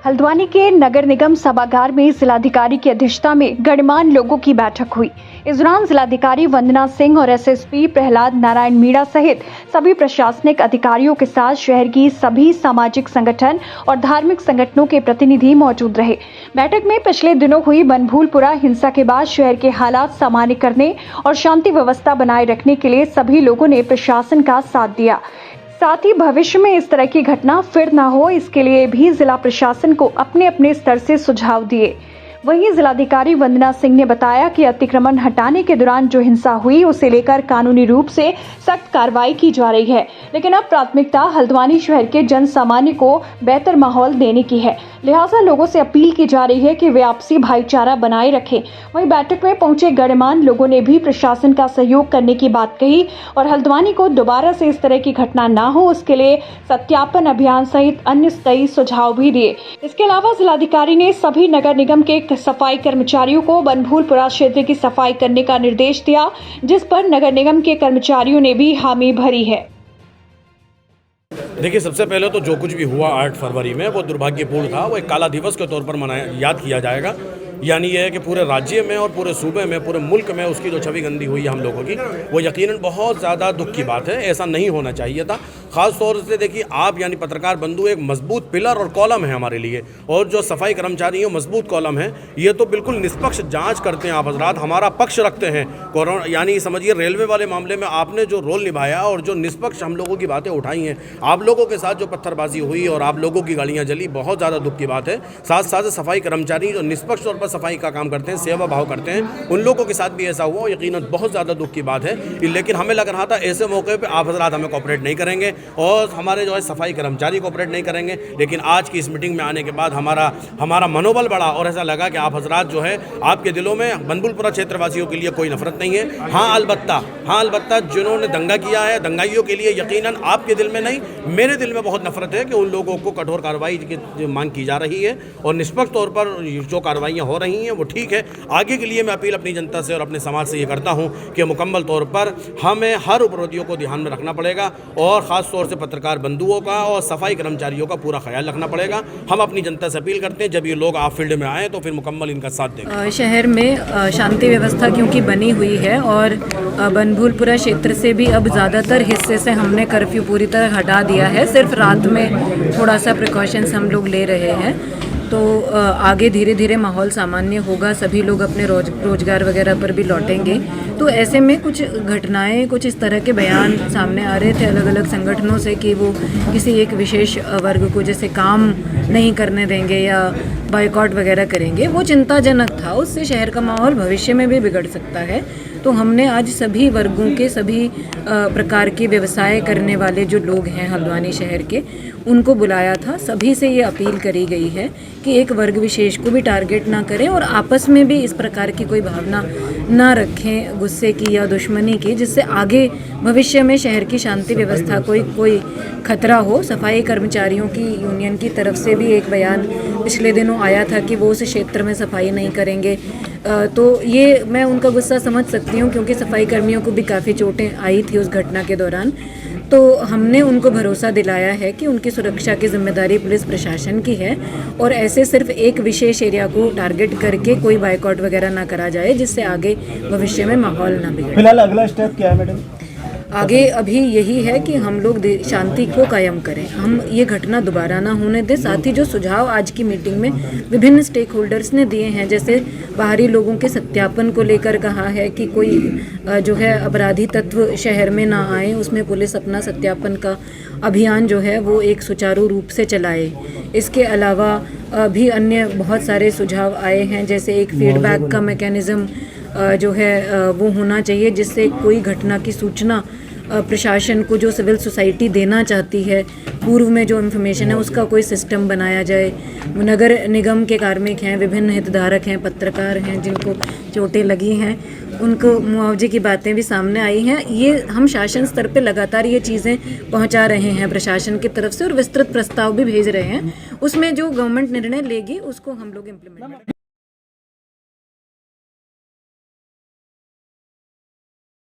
हल्द्वानी के नगर निगम सभागार में जिलाधिकारी की अध्यक्षता में गणमान्य लोगों की बैठक हुई। इस दौरान जिलाधिकारी वंदना सिंह और एसएसपी प्रहलाद नारायण मीणा सहित सभी प्रशासनिक अधिकारियों के साथ शहर की सभी सामाजिक संगठन और धार्मिक संगठनों के प्रतिनिधि मौजूद रहे। बैठक में पिछले दिनों हुई बनभूलपुरा हिंसा के बाद शहर के हालात सामान्य करने और शांति व्यवस्था बनाए रखने के लिए सभी लोगों ने प्रशासन का साथ दिया। साथ ही भविष्य में इस तरह की घटना फिर न हो, इसके लिए भी जिला प्रशासन को अपने अपने स्तर से सुझाव दिए। वहीं जिलाधिकारी वंदना सिंह ने बताया कि अतिक्रमण हटाने के दौरान जो हिंसा हुई उसे लेकर कानूनी रूप से सख्त कार्रवाई की जा रही है, लेकिन अब प्राथमिकता हल्द्वानी शहर के जन सामान्य को बेहतर माहौल देने की है। लिहाजा लोगों से अपील की जा रही है कि वे आपसी भाईचारा बनाए रखें। वहीं बैठक में पहुंचे गणमान्य लोगों ने भी प्रशासन का सहयोग करने की बात कही और हल्द्वानी को दोबारा से इस तरह की घटना न हो उसके लिए सत्यापन अभियान सहित अन्य कई सुझाव भी दिए। इसके अलावा जिलाधिकारी ने सभी नगर निगम के सफाई कर्मचारियों को बनभूलपुरा क्षेत्र की सफाई करने का निर्देश दिया, जिस पर नगर निगम के कर्मचारियों ने भी हामी भरी है। देखिए, सबसे पहले तो जो कुछ भी हुआ 8 फरवरी में वो दुर्भाग्यपूर्ण था। वो एक काला दिवस के तौर पर याद किया जाएगा। यानी यह है कि पूरे राज्य में और पूरे सूबे में, पूरे मुल्क में उसकी जो छवि गंदी हुई है हम लोगों की, वो यकीनन बहुत ज़्यादा दुख की बात है। ऐसा नहीं होना चाहिए था। ख़ास तौर से देखिए, आप यानी पत्रकार बंधु एक मजबूत पिलर और कॉलम है हमारे लिए, और जो सफाई कर्मचारी हैं मजबूत कॉलम है। ये तो बिल्कुल निष्पक्ष जांच करते हैं आप हजरात, हमारा पक्ष रखते हैं। कोरोना यानी समझिए रेलवे वाले मामले में आपने जो रोल निभाया और जो निष्पक्ष हम लोगों की बातें उठाई हैं, आप लोगों के साथ जो पत्थरबाजी हुई और आप लोगों की गाड़ियाँ जली, बहुत ज़्यादा दुख की बात है। साथ साथ सफाई कर्मचारी जो निष्पक्ष तौर पर सफाई का काम करते हैं, सेवा भाव करते हैं, उन लोगों के साथ भी ऐसा हुआ, यकीनन बहुत ज़्यादा दुख की बात है। लेकिन हमें लग रहा था ऐसे मौके पे आप हजरात हमें कोऑपरेट नहीं करेंगे और हमारे जो है सफाई कर्मचारी कोऑपरेट नहीं करेंगे। लेकिन आज की इस मीटिंग में आने के बाद हमारा मनोबल बढ़ा और ऐसा लगा कि आप हजरात जो है आपके दिलों में बनभूलपुरा क्षेत्रवासियों के लिए कोई नफरत नहीं है। हाँ अलबत्ता जिन्होंने दंगा किया है, दंगाइयों के लिए यकीनन आपके दिल में नहीं, मेरे दिल में बहुत नफरत है कि उन लोगों को कठोर कार्रवाई की मांग की जा रही है और निष्पक्ष तौर पर जो कार्रवाइयाँ हो रही हैं वो ठीक है। आगे के लिए मैं अपील अपनी जनता से और अपने समाज से ये करता हूं कि मुकम्मल तौर पर हमें हर उपरोधियों को ध्यान में रखना पड़ेगा और ख़ास तौर से पत्रकार बंधुओं का और सफाई कर्मचारियों का पूरा ख्याल रखना पड़ेगा। हम अपनी जनता से अपील करते हैं, जब ये लोग आप फील्ड में आए तो फिर मुकम्मल इनका साथ देंगे। शहर में शांति व्यवस्था क्योंकि बनी हुई है और बनभूलपुरा क्षेत्र से भी अब ज़्यादातर हिस्से से हमने कर्फ्यू पूरी तरह हटा दिया है। सिर्फ रात में थोड़ा सा प्रिकॉशंस हम लोग ले रहे हैं, तो आगे धीरे धीरे माहौल सामान्य होगा, सभी लोग अपने रोजगार वगैरह पर भी लौटेंगे। तो ऐसे में कुछ घटनाएं, कुछ इस तरह के बयान सामने आ रहे थे अलग अलग संगठनों से कि वो किसी एक विशेष वर्ग को जैसे काम नहीं करने देंगे या बायकॉट वगैरह करेंगे। वो चिंताजनक था, उससे शहर का माहौल भविष्य में भी बिगड़ सकता है। तो हमने आज सभी वर्गों के, सभी प्रकार के व्यवसाय करने वाले जो लोग हैं हल्द्वानी शहर के, उनको बुलाया था। सभी से ये अपील करी गई है कि एक वर्ग विशेष को भी टारगेट ना करें और आपस में भी इस प्रकार की कोई भावना ना रखें गुस्से की या दुश्मनी की, जिससे आगे भविष्य में शहर की शांति व्यवस्था कोई खतरा हो। सफाई कर्मचारियों की यूनियन की तरफ से भी एक बयान पिछले दिनों आया था कि वो उस क्षेत्र में सफाई नहीं करेंगे। तो ये मैं उनका गुस्सा समझ सकती हूँ क्योंकि सफाई कर्मियों को भी काफ़ी चोटें आई थी उस घटना के दौरान। तो हमने उनको भरोसा दिलाया है कि उनकी सुरक्षा की जिम्मेदारी पुलिस प्रशासन की है और ऐसे सिर्फ एक विशेष एरिया को टारगेट करके कोई बायकॉट वगैरह ना करा जाए, जिससे आगे भविष्य में माहौल ना बिगड़े। फिलहाल अगला स्टेप क्या है मैडम? आगे अभी यही है कि हम लोग शांति को कायम करें, हम ये घटना दोबारा ना होने दें। साथ ही जो सुझाव आज की मीटिंग में विभिन्न स्टेक होल्डर्स ने दिए हैं, जैसे बाहरी लोगों के सत्यापन को लेकर कहा है कि कोई जो है अपराधी तत्व शहर में ना आए, उसमें पुलिस अपना सत्यापन का अभियान जो है वो एक सुचारू रूप से चलाए। इसके अलावा भी अन्य बहुत सारे सुझाव आए हैं, जैसे एक फीडबैक का मैकेनिज़्म जो है वो होना चाहिए, जिससे कोई घटना की सूचना प्रशासन को जो सिविल सोसाइटी देना चाहती है, पूर्व में जो इन्फॉर्मेशन है उसका कोई सिस्टम बनाया जाए। नगर निगम के कार्मिक हैं, विभिन्न हितधारक हैं, पत्रकार हैं जिनको चोटें लगी हैं, उनको मुआवजे की बातें भी सामने आई हैं। ये हम शासन स्तर पे लगातार ये चीज़ें पहुंचा रहे हैं प्रशासन की तरफ से और विस्तृत प्रस्ताव भी भेज रहे हैं। उसमें जो गवर्नमेंट निर्णय लेगी उसको हम लोग इम्प्लीमेंट